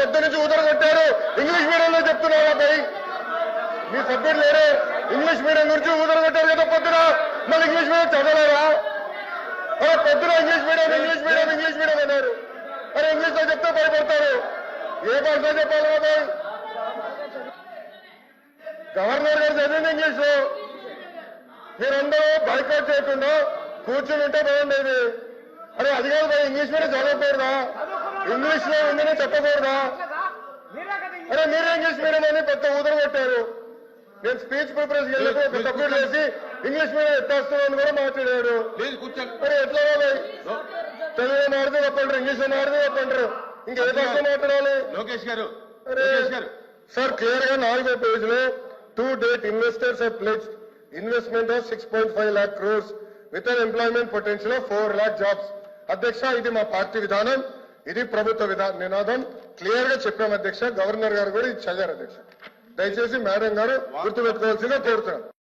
పొద్దు నుంచి ఊదరగొట్టారు. ఇంగ్లీష్ మీడియంలో చెప్తున్నారా భయ్? మీ సబ్జెక్ట్ లేరే. ఇంగ్లీష్ మీడియం గురించి ఊదరగొట్టారు కదా పొద్దున. మళ్ళీ ఇంగ్లీష్ మీడియం చదవలేరా? పొద్దున ఇంగ్లీష్ మీడియం అన్నారు. అరే ఇంగ్లీష్ లో చెప్తే భయపడతారు. ఏ భాషలో చెప్పాలి భయ్? గవర్నర్ గారు చదివింది ఇంగ్లీష్ లో. మీరందరూ బైకాట్ చేయకుండా కూర్చుని ఉంటే బాగుండేది. అరే అది కాదు భయ్, ఇంగ్లీష్ మీడియం చదవకూడదా? ఇంగ్లీష్ లో ఉందని చెప్పకూడదా? అరే మీరే ఇంగ్లీష్ మీడియం అని పెద్ద ఊదర కొట్టారు. నేను స్పీచ్ ప్రిపరేషన్ వెళ్ళినప్పుడు సబ్మిట్ చేసి ఇంగ్లీష్ మీడియం ఎత్తేస్తున్నాను కూడా మాట్లాడారు. మరి ఎట్లా భయ్? తెలుగులో మాడితే తప్పంటారు, ఇంగ్లీష్ లో మాడితే తప్పంటారు, ఇంకా ఏ భాష మాట్లాడాలి? లోకేష్ గారు సార్ క్లియర్ గా 4వ పేజీలో to date investors have pledged investment of 6.5 lakh crores with an employment potential of 4 lakh jobs. అధ్యక్ష ఇది మా పార్టీ విధానం, ఇది ప్రభుత్వ నినాదం. క్లియర్ గా చెప్పాం అధ్యక్ష. గవర్నర్ గారు కూడా ఇది చదివారు అధ్యక్ష. దయచేసి మేడం గారు గుర్తుపెట్టుకోవాల్సిందిగా కోరుతున్నాం.